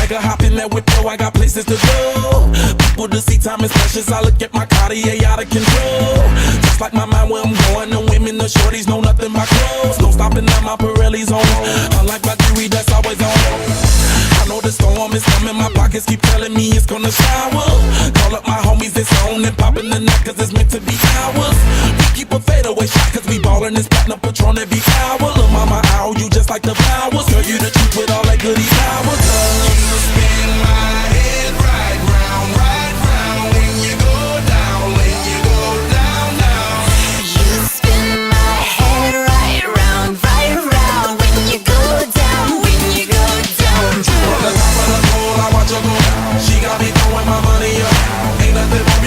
swagger, hop in that whip, yo, I got places to go. People to see, time is precious. I look at my Cartier out of control. Just like my mind where I'm going, the women, the shorties know nothing but clothes. No stopping at my Pirelli's on. Unlike my jewelry, that's always on. I know the storm is coming, my pockets keep telling me it's gonna shower. Call up my homies, it's on and popping the neck, cause it's meant to be ours. We keep a fadeaway shot, cause we ballin' this platinum Patron every hour. Look, mama, ow, you just like the flowers. Girl, you the